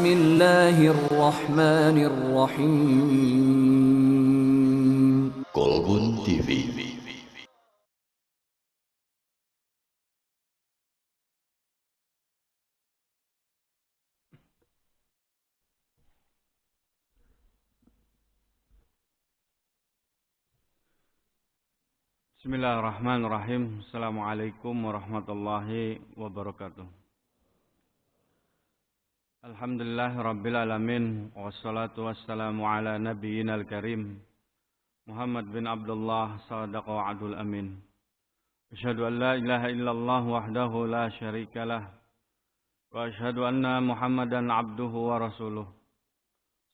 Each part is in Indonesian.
Bismillahirrahmanirrahim. Kolbun TV. Bismillahirrahmanirrahim. Assalamualaikum warahmatullahi wabarakatuh. Alhamdulillahirabbil alamin wassalatu wassalamu ala nabiyyinal karim Muhammad bin Abdullah sadaqa wa'adul amin. Asyhadu an la ilaha illallah wahdahu la syarikalah wa asyhadu anna Muhammadan abduhu wa rasuluh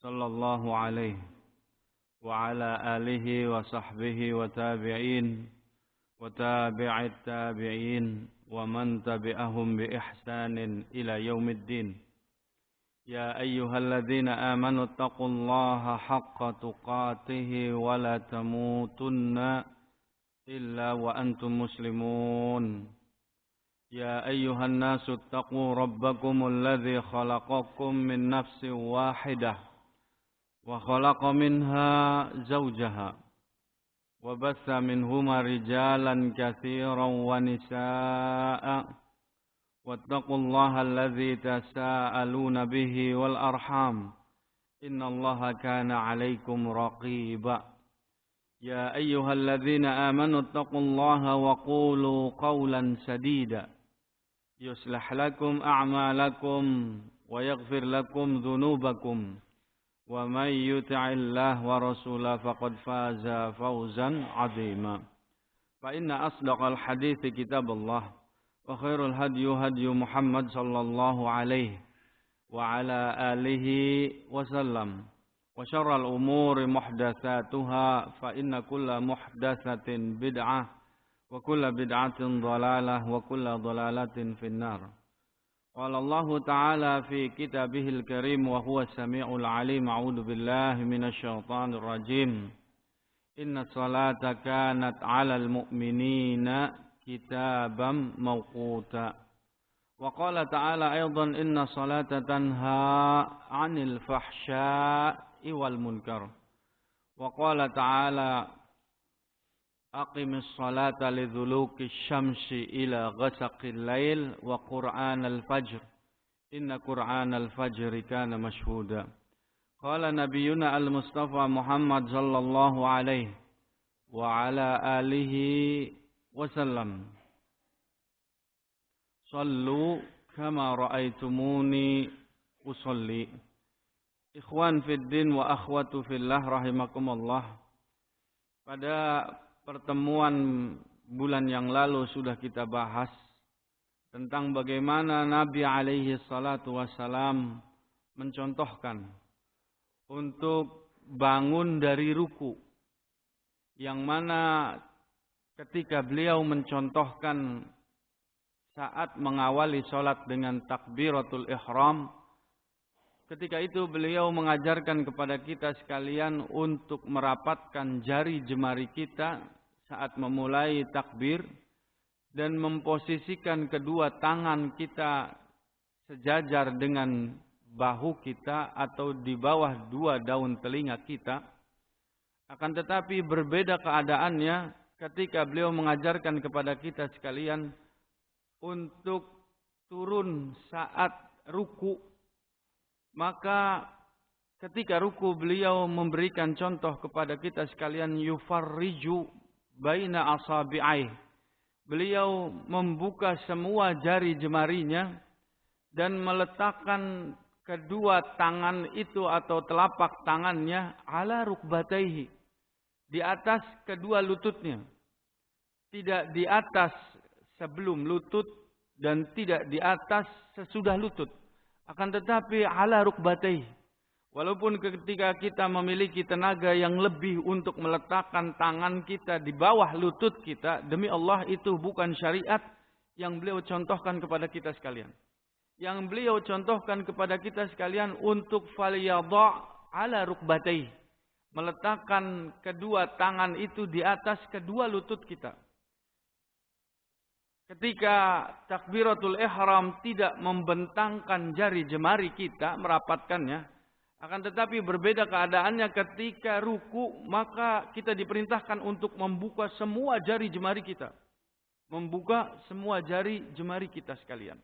sallallahu alaihi wa ala alihi wa sahbihi wa tabi'in wa tabi'it tabi'in wa man tabi'ahum bi ihsanin ila yaumiddin. Ya ayyuhalladzina amanu taqullaha haqqa tuqatih wa la tamutunna illa wa antum muslimun. Ya ayyuhan nasu taqu rabbakumul ladzi khalaqakum min nafsin wahidah wa khalaqa minha zawjaha وبث منهما رجالا كثيرا ونساء واتقوا الله الذي تساءلون به والأرحام إن الله كان عليكم رقيبا يا أيها الذين آمنوا اتقوا الله وقولوا قولا سديدا يصلح لكم أعمالكم ويغفر لكم ذنوبكم ومن يطع الله ورسوله فقد فاز فوزا عظيما فإن أصدق الحديث كتاب الله وخير الهدي هدي محمد صلى الله عليه وعلى آله وسلم وشر الأمور محدثاتها فإن كل محدثة بدعة وكل بدعة ضلالة وكل ضلالة في النار. قال الله تعالى في كتابه الكريم وهو السميع العليم أعوذ بالله من الشيطان الرجيم إن الصلاة كانت على المؤمنين كتابا موقوتا وقال تعالى أيضا إن الصلاة تنهى عن الفحشاء والمنكر وقال تعالى أقم الصلاة لذلوك الشمس إلى غسق الليل وقرآن الفجر إن قرآن الفجر كان مشهودا قال نبينا المصطفى محمد صلى الله عليه وعلى آله وسلم صلوا كما رأيتموني أصلي. Ikhwan fiddin wa akhwatu fillah rahimakumullah. Pada pertemuan bulan yang lalu sudah kita bahas tentang bagaimana Nabi alaihi salatu wassalam mencontohkan untuk bangun dari ruku, yang mana ketika beliau mencontohkan saat mengawali sholat dengan takbiratul ihram, ketika itu beliau mengajarkan kepada kita sekalian untuk merapatkan jari jemari kita saat memulai takbir dan memposisikan kedua tangan kita sejajar dengan bahu kita atau di bawah dua daun telinga kita. Akan tetapi berbeda keadaannya ketika beliau mengajarkan kepada kita sekalian untuk turun saat ruku. Maka ketika ruku beliau memberikan contoh kepada kita sekalian yufarriju baina asabi'ai. Beliau membuka semua jari jemarinya dan meletakkan kedua tangan itu atau telapak tangannya ala rukbataihi, di atas kedua lututnya. Tidak di atas sebelum lutut dan tidak di atas sesudah lutut. Akan tetapi ala rukbataihi. Walaupun ketika kita memiliki tenaga yang lebih untuk meletakkan tangan kita di bawah lutut kita, demi Allah itu bukan syariat yang beliau contohkan kepada kita sekalian. Yang beliau contohkan kepada kita sekalian untuk faliyadha' ala rukbataihi, meletakkan kedua tangan itu di atas kedua lutut kita. ketika takbiratul ihram tidak membentangkan jari jemari kita, merapatkannya. Akan tetapi berbeda keadaannya ketika ruku, maka kita diperintahkan untuk membuka semua jari jemari kita. Membuka semua jari jemari kita sekalian.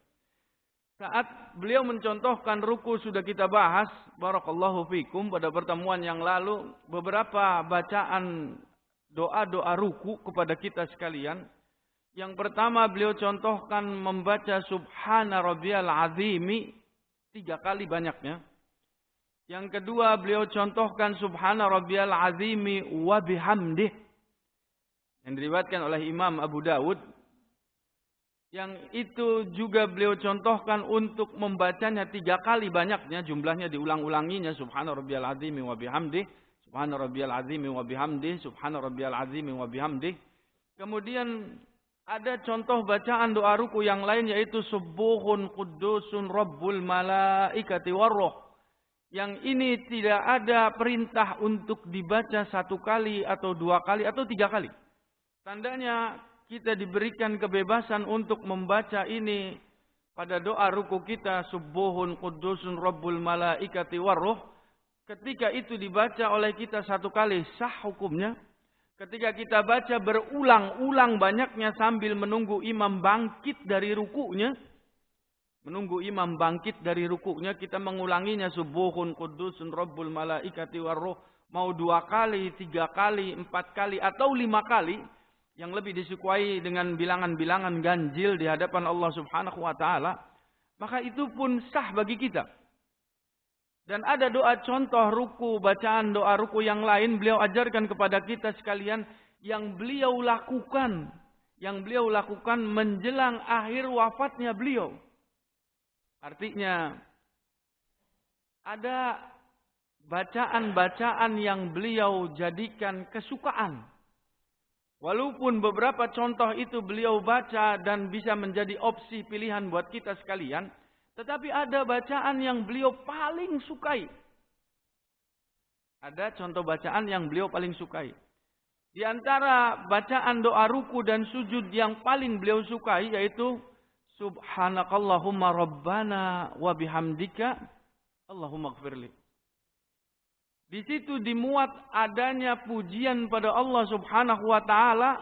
Saat beliau mencontohkan ruku sudah kita bahas, barakallahu fikum, pada pertemuan yang lalu, beberapa bacaan doa-doa ruku kepada kita sekalian. Yang pertama beliau contohkan membaca Subhana Rabbiyal Azimi 3 kali banyaknya. Yang kedua beliau contohkan Subhana Rabbiyal Azimi wa bihamdih, yang diriwayatkan oleh Imam Abu Dawud. Yang itu juga beliau contohkan untuk membacanya 3 kali banyaknya, jumlahnya diulang-ulanginya, Subhana Rabbiyal Azimi wa bihamdih, Subhana Rabbiyal Azimi wa bihamdih, Subhana Rabbiyal Azimi wa bihamdih. Kemudian ada contoh bacaan doa ruku yang lain, yaitu Subuhun Quddusun Rabbul Malaikati Warruh. Yang ini tidak ada perintah untuk dibaca 1 kali atau 2 kali atau 3 kali. Tandanya kita diberikan kebebasan untuk membaca ini pada doa ruku kita, Subuhun Quddusun Rabbul Malaikati Warruh. Ketika itu dibaca oleh kita 1 kali, sah hukumnya. Ketika kita baca berulang-ulang banyaknya sambil menunggu imam bangkit dari rukunya, kita mengulanginya Subuhun Quddusun Rabbul Malaikati Warruh, mau 2 kali, 3 kali, 4 kali atau 5 kali, yang lebih disukai dengan bilangan-bilangan ganjil di hadapan Allah Subhanahu wa taala, maka itu pun sah bagi kita. Dan ada doa contoh ruku, bacaan doa ruku yang lain beliau ajarkan kepada kita sekalian, yang beliau lakukan menjelang akhir wafatnya beliau. Artinya ada bacaan-bacaan yang beliau jadikan kesukaan. Walaupun beberapa contoh itu beliau baca dan bisa menjadi opsi pilihan buat kita sekalian, tetapi ada bacaan yang beliau paling sukai. Ada contoh bacaan yang beliau paling sukai. Di antara bacaan doa ruku dan sujud yang paling beliau sukai yaitu Subhanakallahumma Rabbana wa bihamdika Allahumma gfirli. Di situ dimuat adanya pujian pada Allah Subhanahu wa taala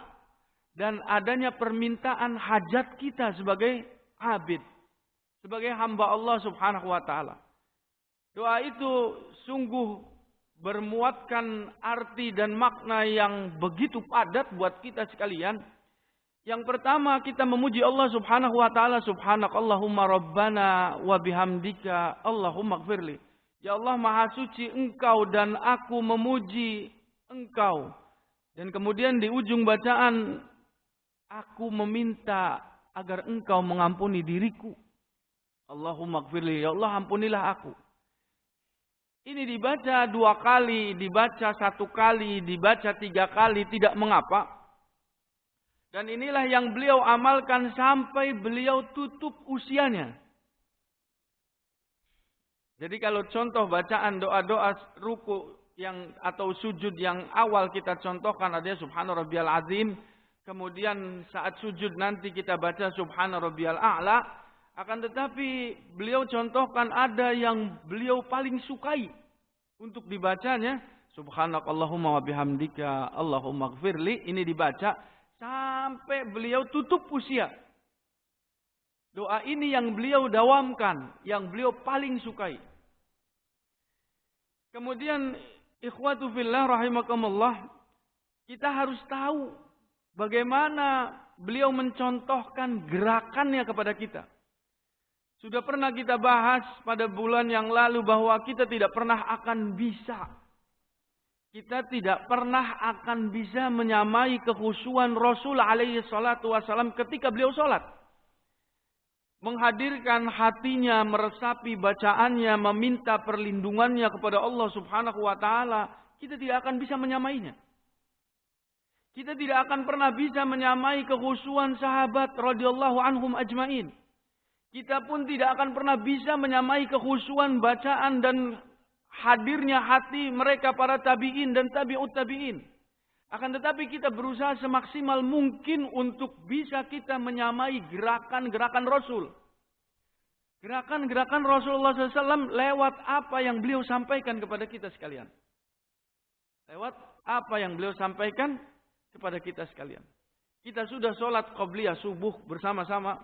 dan adanya permintaan hajat kita sebagai abid, sebagai hamba Allah Subhanahu wa taala. Doa itu sungguh bermuatkan arti dan makna yang begitu padat buat kita sekalian. Yang pertama, kita memuji Allah Subhanahu wa taala, Subhanakallahumma Rabbana wa bihamdika Allahumma gfirli. Ya Allah, Maha Suci Engkau dan aku memuji Engkau. Dan kemudian di ujung bacaan, aku meminta agar Engkau mengampuni diriku. Allahumma gfirli, ya Allah ampunilah aku. Ini dibaca 2 kali, dibaca 1 kali, dibaca 3 kali, tidak mengapa. Dan inilah yang beliau amalkan sampai beliau tutup usianya. Jadi kalau contoh bacaan doa-doa ruku yang atau sujud yang awal kita contohkan ada Subhana Rabbiyal Azim. Kemudian saat sujud nanti kita baca Subhana Rabbiyal A'la. Akan tetapi beliau contohkan ada yang beliau paling sukai untuk dibacanya. Subhanakallahumma wa bihamdika Allahumma gfirli. Ini dibaca sampai beliau tutup usia. Doa ini yang beliau dawamkan, yang beliau paling sukai. Kemudian ikhwatu fillah rahimakumullah, kita harus tahu bagaimana beliau mencontohkan gerakannya kepada kita. Sudah pernah kita bahas pada bulan yang lalu bahwa kita tidak pernah akan bisa menyamai kekhusyuan Rasul alaihi salatu wasalam ketika beliau sholat. Menghadirkan hatinya, meresapi bacaannya, meminta perlindungannya kepada Allah Subhanahu wa taala, kita tidak akan bisa menyamainya. Kita tidak akan pernah bisa menyamai kekhusyuan sahabat radhiyallahu anhum ajmain. Kita pun tidak akan pernah bisa menyamai kekhusyuan bacaan dan hadirnya hati mereka para tabi'in dan tabi'ut tabi'in. Akan tetapi kita berusaha semaksimal mungkin untuk bisa kita menyamai gerakan-gerakan Rasul. Gerakan-gerakan Rasulullah SAW lewat apa yang beliau sampaikan kepada kita sekalian. Lewat apa yang beliau sampaikan kepada kita sekalian. Kita sudah sholat qobliyah subuh bersama-sama.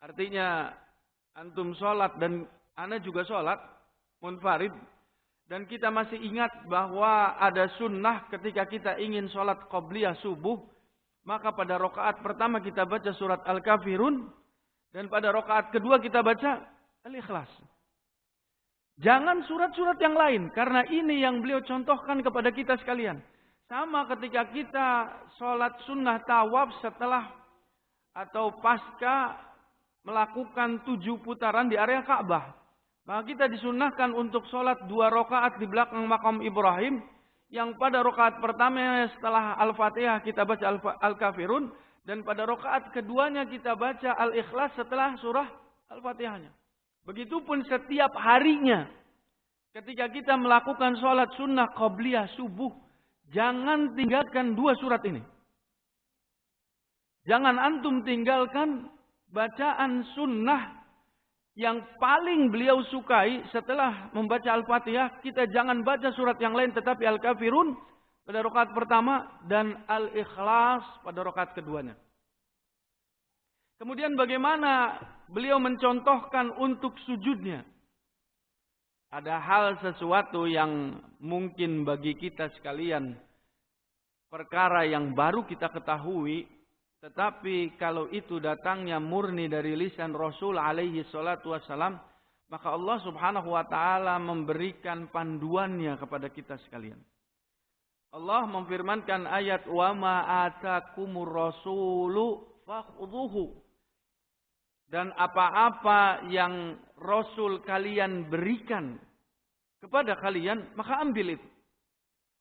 Artinya antum sholat dan ana juga sholat munfarid. Dan kita masih ingat bahwa ada sunnah ketika kita ingin sholat qobliyah subuh. Maka pada rakaat pertama kita baca surat Al-Kafirun. Dan pada rakaat kedua kita baca Al-Ikhlas. Jangan surat-surat yang lain. Karena ini yang beliau contohkan kepada kita sekalian. Sama ketika kita sholat sunnah tawaf setelah atau pasca melakukan 7 putaran di area Ka'bah. Maka kita disunnahkan untuk sholat 2 rakaat di belakang makam Ibrahim. Yang pada rakaat pertama setelah Al-Fatihah kita baca Al-Kafirun. Dan pada rakaat keduanya kita baca Al-Ikhlas setelah surah Al-Fatihahnya. Begitupun setiap harinya. Ketika kita melakukan sholat sunnah qobliyah subuh. Jangan tinggalkan 2 surat ini. Jangan antum tinggalkan bacaan sunnah yang paling beliau sukai setelah membaca Al-Fatihah. Kita jangan baca surat yang lain tetapi Al-Kafirun pada rakaat pertama dan Al-Ikhlas pada rakaat keduanya. Kemudian bagaimana beliau mencontohkan untuk sujudnya. Ada hal sesuatu yang mungkin bagi kita sekalian perkara yang baru kita ketahui. Tetapi kalau itu datangnya murni dari lisan Rasul alaihi salatu wassalam, maka Allah subhanahu wa ta'ala memberikan panduannya kepada kita sekalian. Allah memfirmankan ayat wa ma atakumur rasulu fakhudhuhu. Dan apa-apa yang Rasul kalian berikan kepada kalian, maka ambil itu.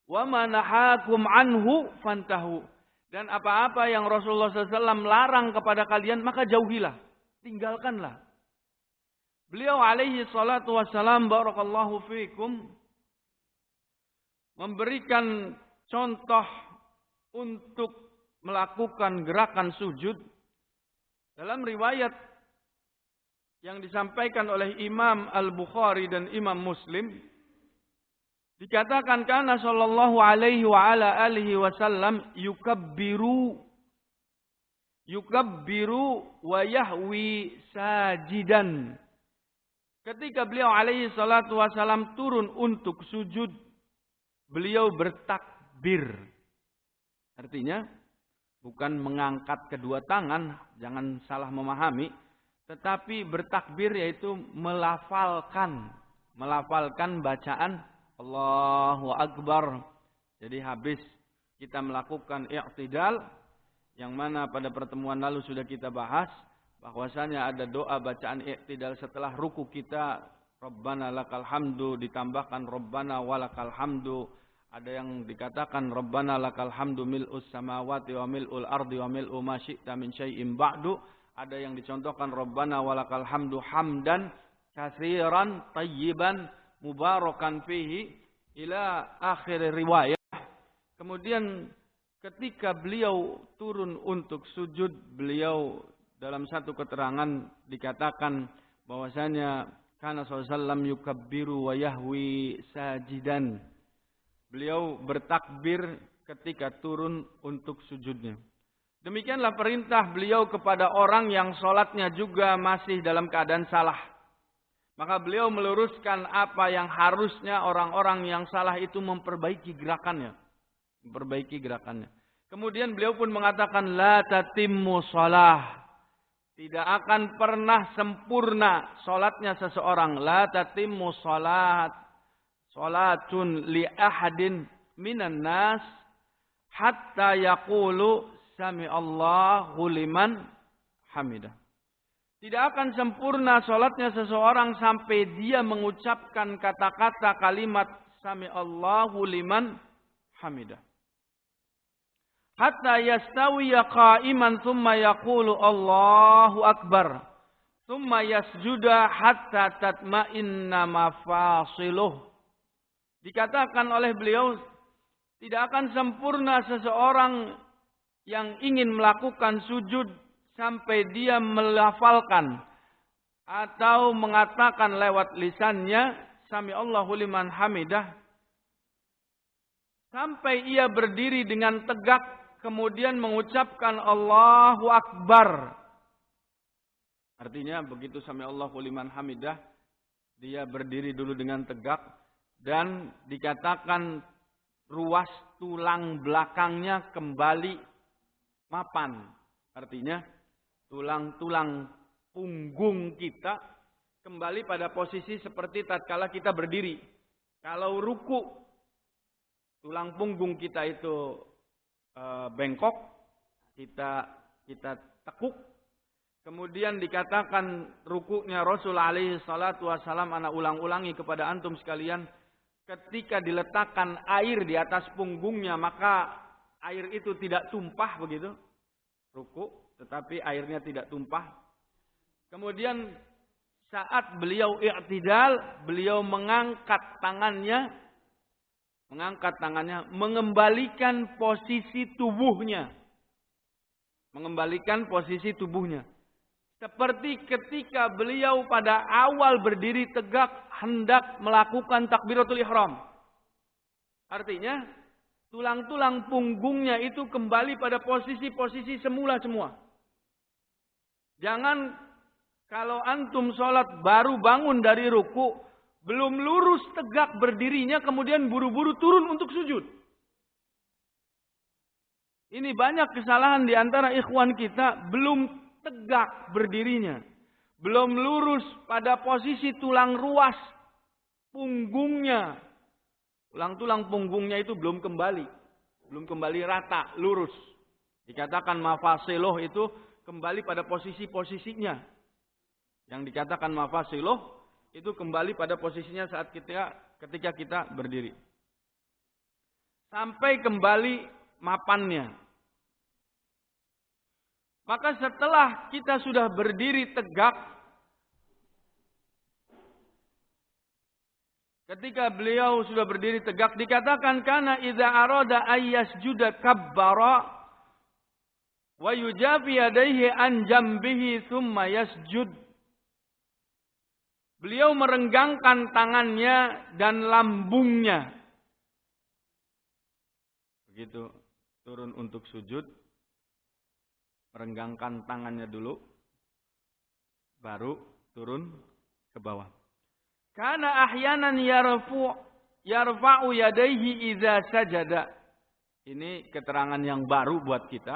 Wa ma nahakum anhu fantahu. Dan apa-apa yang Rasulullah SAW larang kepada kalian, maka jauhilah. Tinggalkanlah. Beliau alaihi salatu wassalam, barakallahu fiikum, memberikan contoh untuk melakukan gerakan sujud. Dalam riwayat yang disampaikan oleh Imam Al-Bukhari dan Imam Muslim, dikatakan kana sallallahu alaihi wa ala alihi wasallam yukabbiru wa yahwi sajidan. Ketika beliau alaihi salatu wasallam turun untuk sujud, beliau bertakbir. Artinya bukan mengangkat kedua tangan, jangan salah memahami, tetapi bertakbir yaitu melafalkan bacaan Allahu Akbar. Jadi habis kita melakukan i'tidal, yang mana pada pertemuan lalu sudah kita bahas, bahwasanya ada doa bacaan i'tidal setelah ruku kita, Rabbana lakal hamdu, ditambahkan Rabbana walakal hamdu. Ada yang dikatakan Rabbana lakal hamdu mil'us samawati wa mil'ul ardi wa mil'u ma syi'ta min syai'in ba'du. Ada yang dicontohkan Rabbana walakal hamdu hamdan katsiran tayyiban mubarakan fihi ila akhir riwayat. Kemudian ketika beliau turun untuk sujud, beliau dalam satu keterangan dikatakan bahwasanya kana sallallahu yukabbiru wa yahwi sajidan. Beliau bertakbir ketika turun untuk sujudnya. Demikianlah perintah beliau kepada orang yang sholatnya juga masih dalam keadaan salah. Maka beliau meluruskan apa yang harusnya orang-orang yang salah itu memperbaiki gerakannya. Kemudian beliau pun mengatakan la tatimmu shalah. Tidak akan pernah sempurna sholatnya seseorang. La tatimmu sholatun li ahadin minan nas hatta yaqulu sami'allahu liman hamidah. Tidak akan sempurna sholatnya seseorang sampai dia mengucapkan kata-kata kalimat sami'allahu liman hamidah. Hatta yastawiya qa'iman thumma yaqulu Allahu akbar. Thumma yasjuda hatta tatma'inna mafasiluh. Dikatakan oleh beliau, Tidak akan sempurna seseorang yang ingin melakukan sujud sampai dia melafalkan atau mengatakan lewat lisannya sami Allahu liman hamidah, sampai ia berdiri dengan tegak kemudian mengucapkan Allahu Akbar. Artinya begitu sami Allahu liman hamidah, dia berdiri dulu dengan tegak dan dikatakan ruas tulang belakangnya kembali mapan. Artinya tulang-tulang punggung kita kembali pada posisi seperti tatkala kita berdiri. Kalau ruku, tulang punggung kita itu bengkok, kita tekuk. Kemudian dikatakan rukuknya Rasul alaihi salatu wassalam, ana ulang-ulangi kepada antum sekalian, ketika diletakkan air di atas punggungnya maka air itu tidak tumpah begitu. Ruku, tetapi airnya tidak tumpah. Kemudian saat beliau i'tidal, beliau mengangkat tangannya, mengembalikan posisi tubuhnya. Mengembalikan posisi tubuhnya. Seperti ketika beliau pada awal berdiri tegak hendak melakukan takbiratul ihram. Artinya tulang-tulang punggungnya itu kembali pada posisi-posisi semula semua. Jangan kalau antum sholat baru bangun dari ruku, belum lurus tegak berdirinya, kemudian buru-buru turun untuk sujud. Ini banyak kesalahan di antara ikhwan kita, belum tegak berdirinya. Belum lurus pada posisi tulang ruas punggungnya. Tulang-tulang punggungnya itu belum kembali. Belum kembali rata, lurus. Dikatakan mafasiloh itu kembali pada posisi-posisinya. Yang dikatakan mafasiloh itu kembali pada posisinya saat ketika kita berdiri. Sampai kembali mapannya. Maka setelah kita sudah berdiri tegak, ketika beliau sudah berdiri tegak, dikatakan kana idza arada ayyasjuda kabbara wa yujafi yadayhi an jambihi thumma yasjud. Beliau merenggangkan tangannya dan lambungnya. Begitu turun untuk sujud, merenggangkan tangannya dulu, baru turun ke bawah. Karena ahyanan yarfa'u yadayhi idza sajada. Ini keterangan yang baru buat kita.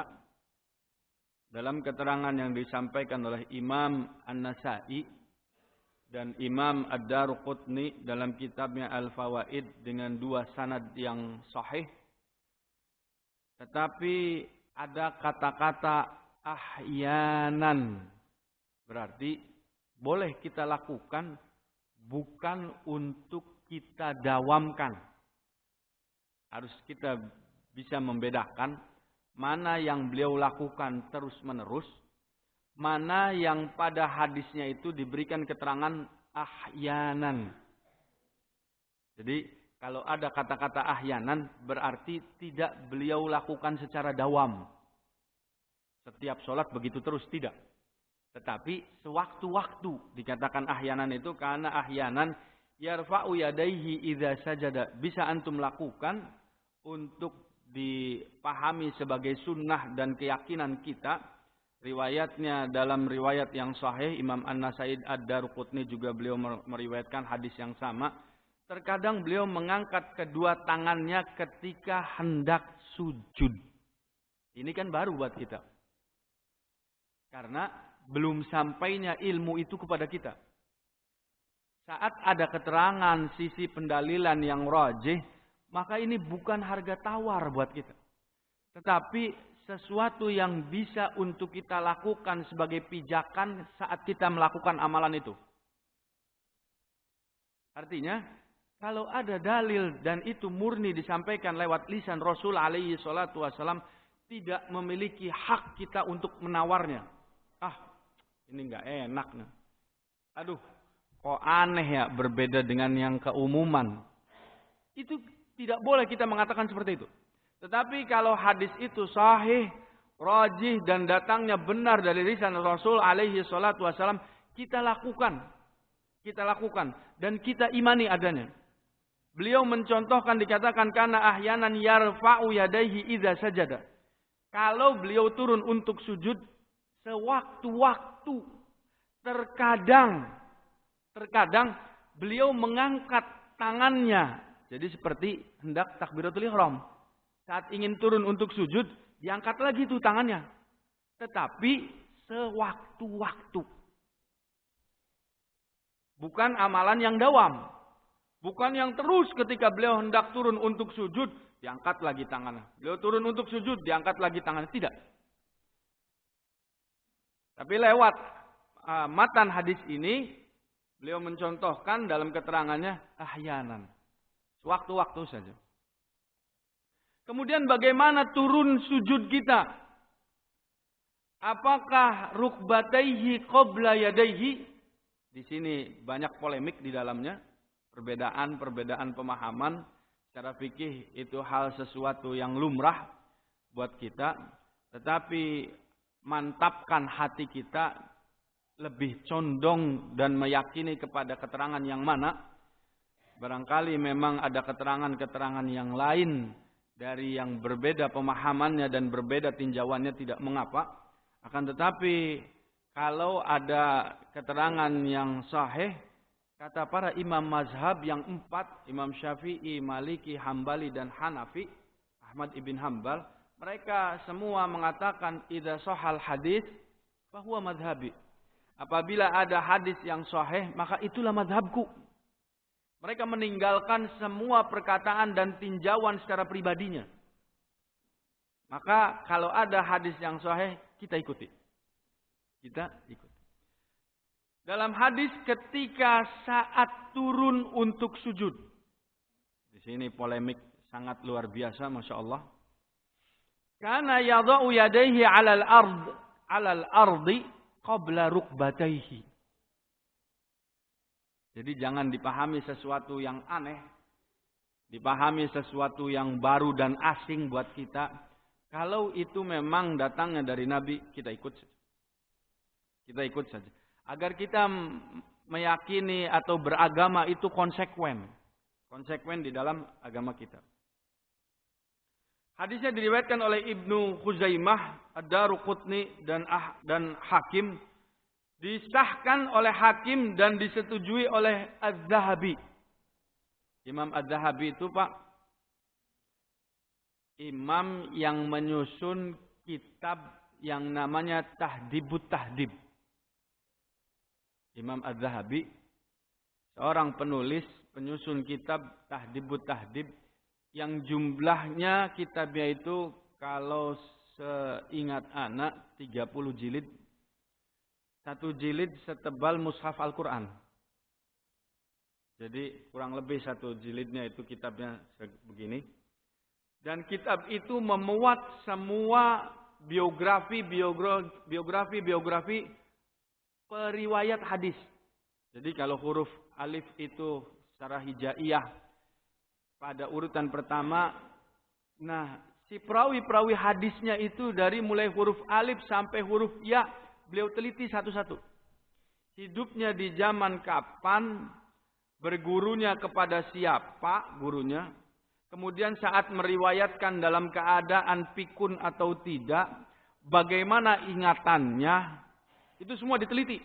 Dalam keterangan yang disampaikan oleh Imam An-Nasa'i dan Imam Ad-Daruqutni dalam kitabnya Al-Fawaid dengan dua sanad yang sahih. Tetapi ada kata-kata ahyanan, berarti boleh kita lakukan, bukan untuk kita dawamkan. Harus kita bisa membedakan mana yang beliau lakukan terus-menerus, mana yang pada hadisnya itu diberikan keterangan ahyanan. Jadi kalau ada kata-kata ahyanan berarti tidak beliau lakukan secara dawam. Setiap sholat begitu terus, tidak. Tetapi sewaktu-waktu dikatakan ahyanan itu karena ahyanan yarfa'u yadaihi idza sajada. Bisa antum lakukan untuk dipahami sebagai sunnah dan keyakinan kita. Riwayatnya dalam riwayat yang sahih, Imam An-Nasa'i Ad-Daruqutni juga beliau meriwayatkan hadis yang sama. Terkadang beliau mengangkat kedua tangannya ketika hendak sujud. Ini kan baru buat kita. Karena belum sampainya ilmu itu kepada kita. Saat ada keterangan sisi pendalilan yang rajih, maka ini bukan harga tawar buat kita. Tetapi sesuatu yang bisa untuk kita lakukan sebagai pijakan saat kita melakukan amalan itu. Artinya, kalau ada dalil dan itu murni disampaikan lewat lisan Rasul alaihi salatu wassalam, tidak memiliki hak kita untuk menawarnya. Ini nggak enak. Aduh, kok aneh ya, berbeda dengan yang keumuman. Itu Tidak boleh kita mengatakan seperti itu. Tetapi kalau hadis itu sahih, rajih dan datangnya benar dari lisan Rasul alaihi salatu wasalam, kita lakukan. Kita lakukan dan kita imani adanya. Beliau mencontohkan dikatakan karena ahyanan yarfa'u yadayhi idza sajada. Kalau beliau turun untuk sujud sewaktu-waktu, terkadang beliau mengangkat tangannya. Jadi seperti hendak takbiratul ihram. Saat ingin turun untuk sujud, diangkat lagi tuh tangannya. Tetapi sewaktu-waktu. Bukan amalan yang dawam. Bukan yang terus ketika beliau hendak turun untuk sujud, diangkat lagi tangannya. Beliau turun untuk sujud, diangkat lagi tangannya. Tidak. Tapi lewat matan hadis ini, beliau mencontohkan dalam keterangannya ahyanan. Waktu-waktu saja. Kemudian bagaimana turun sujud kita? Apakah rukbataihi qabla yadaihi? Di sini banyak polemik di dalamnya. Perbedaan pemahaman. Secara fikih itu hal sesuatu yang lumrah buat kita. Tetapi mantapkan hati kita lebih condong dan meyakini kepada keterangan yang mana. Barangkali memang ada keterangan-keterangan yang lain dari yang berbeda pemahamannya dan berbeda tinjauannya tidak mengapa. Akan tetapi kalau ada keterangan yang sahih, kata para imam mazhab yang 4, Imam Syafi'i, Maliki, Hambali dan Hanafi, Ahmad ibn Hambal, mereka semua mengatakan idza sahal hadis fahuwa madhabi. Apabila ada hadis yang sahih, maka itulah madhabku. Mereka meninggalkan semua perkataan dan tinjauan secara pribadinya. Maka kalau ada hadis yang sahih, kita ikuti. Kita ikuti. Dalam hadis ketika saat turun untuk sujud. Di sini polemik sangat luar biasa, Masya Allah. Kana yadha'u yadayhi alal ardi qabla rukbatayhi. Jadi jangan dipahami sesuatu yang aneh. Dipahami sesuatu yang baru dan asing buat kita. Kalau itu memang datangnya dari Nabi, kita ikut saja. Kita ikut saja. Agar kita meyakini atau beragama itu konsekuen. Konsekuen di dalam agama kita. Hadisnya diriwayatkan oleh Ibnu Khuzaimah, Ad-Daruqutni dan Hakim. Disahkan oleh Hakim dan disetujui oleh Az-Zahabi. Imam Az-Zahabi itu Pak, imam yang menyusun kitab yang namanya Tahdibut Tahdib. Imam Az-Zahabi, seorang penulis, penyusun kitab Tahdibut Tahdib, yang jumlahnya kitabnya itu kalau seingat anak 30 jilid. Satu jilid setebal mushaf Al-Quran. Jadi kurang lebih satu jilidnya itu kitabnya begini. Dan kitab itu memuat semua biografi periwayat hadis. Jadi kalau huruf alif itu secara hijaiyah pada urutan pertama. Nah, si perawi-perawi hadisnya itu dari mulai huruf alif sampai huruf ya. Beliau teliti satu-satu. Hidupnya di zaman kapan, bergurunya kepada siapa gurunya, kemudian saat meriwayatkan dalam keadaan pikun atau tidak, bagaimana ingatannya, itu semua diteliti.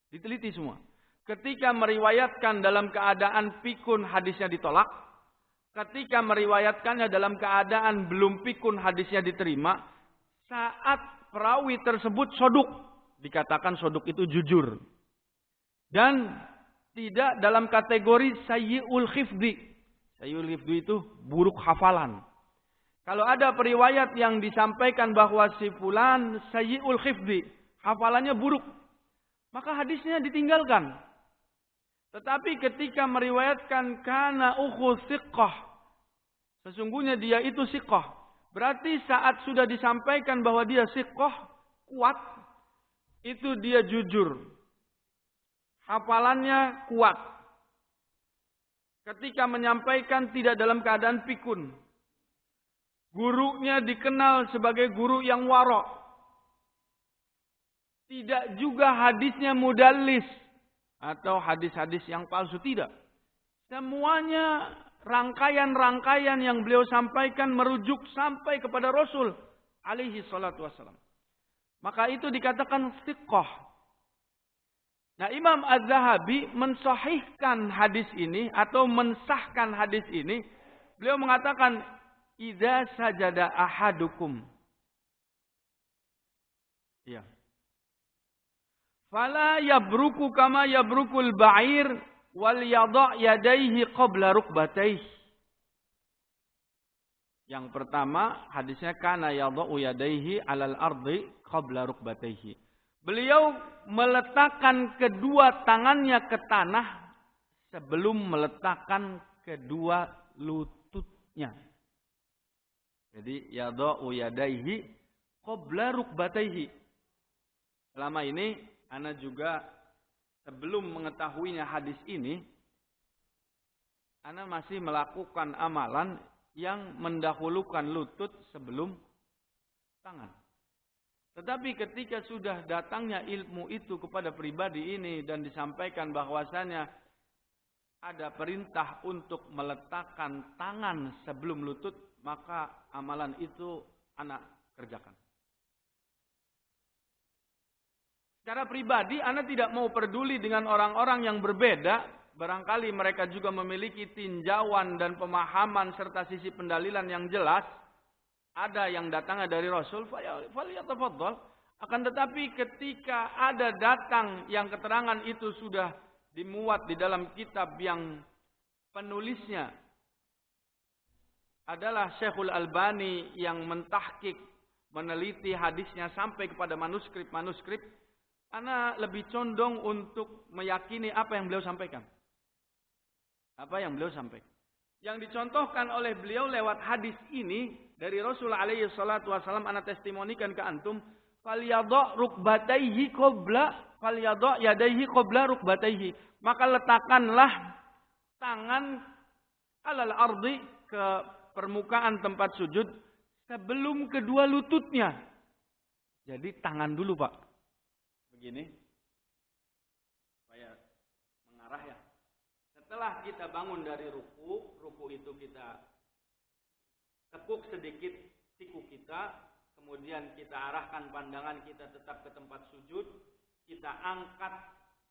Diteliti semua. Ketika meriwayatkan dalam keadaan pikun, hadisnya ditolak. Ketika meriwayatkannya dalam keadaan belum pikun, hadisnya diterima. Saat perawi tersebut soduk. Dikatakan soduk itu jujur. Dan tidak dalam kategori sayyi'ul khifdi. Sayyi'ul khifdi itu buruk hafalan. Kalau ada periwayat yang disampaikan bahwa si fulan sayyi'ul khifdi, hafalannya buruk, maka hadisnya ditinggalkan. Tetapi ketika meriwayatkan kana ukhu siqqah, sesungguhnya dia itu siqqah, berarti saat sudah disampaikan bahwa dia siqqah, kuat, itu dia jujur. Hafalannya kuat. ketika menyampaikan tidak dalam keadaan pikun. Gurunya dikenal sebagai guru yang warok. Tidak juga hadisnya mudallis atau hadis-hadis yang palsu, tidak. Semuanya rangkaian-rangkaian yang beliau sampaikan merujuk sampai kepada Rasul alaihi salatu wassalam. Maka itu dikatakan thiqah. Nah, Imam Az-Zahabi mensahihkan hadis ini atau mensahkan hadis ini. Beliau mengatakan, idza sajada ahadukum. Ya. Fala yabruku kama yabrukul ba'ir wal yadha' yadayhi qabla rukbatayhi. Yang pertama, hadisnya kana yadha'u yadayhi 'alal ardi qabla rukbatayhi. Beliau meletakkan kedua tangannya ke tanah sebelum meletakkan kedua lututnya. Jadi yadha'u yadayhi qabla rukbatayhi. Selama ini ana juga sebelum mengetahuinya hadis ini, ana masih melakukan amalan yang mendahulukan lutut sebelum tangan. Tetapi ketika sudah datangnya ilmu itu kepada pribadi ini dan disampaikan bahwasanya ada perintah untuk meletakkan tangan sebelum lutut, maka amalan itu anak kerjakan. Secara pribadi, anak tidak mau peduli dengan orang-orang yang berbeda. Barangkali mereka juga memiliki tinjauan dan pemahaman serta sisi pendalilan yang jelas. Ada yang datangnya dari Rasul, falyatafaddal. Akan tetapi ketika ada datang yang keterangan itu sudah dimuat di dalam kitab yang penulisnya adalah Syekhul Albani yang mentahqiq, meneliti hadisnya sampai kepada manuskrip-manuskrip, ana lebih condong untuk meyakini apa yang beliau sampaikan. Apa yang beliau sampaikan. Yang dicontohkan oleh beliau lewat hadis ini dari Rasul alaihi salatu wasallam, ana testimonikan ke antum, falyadha' rukbatayhi qabla falyadha' yadayhi qabla rukbatayhi. Maka letakkanlah tangan alal ardi, ke permukaan tempat sujud, sebelum kedua lututnya. Jadi tangan dulu, Pak. Begini. Supaya mengarah ya. Setelah kita bangun dari ruku itu kita tekuk sedikit siku kita, kemudian kita arahkan pandangan kita tetap ke tempat sujud, kita angkat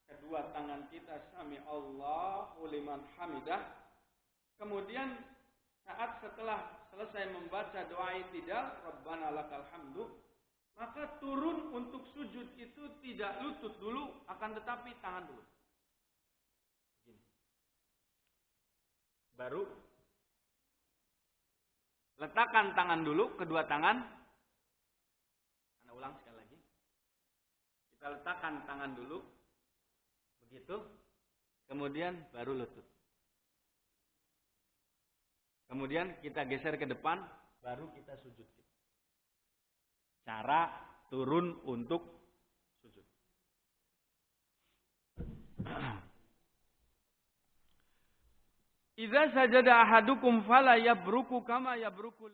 kedua tangan kita, sami Allahu liman hamidah. Kemudian saat setelah selesai membaca doa i'tidal, Rabbana lakal hamdu, maka turun untuk sujud itu tidak lutut dulu, akan tetapi tangan dulu. Begini. Baru letakkan tangan dulu, kedua tangan. Anda ulang sekali lagi. Kita letakkan tangan dulu. Begitu. Kemudian baru lutut. Kemudian kita geser ke depan, baru kita sujud. Cara turun untuk sujud. Idza sajada ahadukum fala yabruku kama yabrukul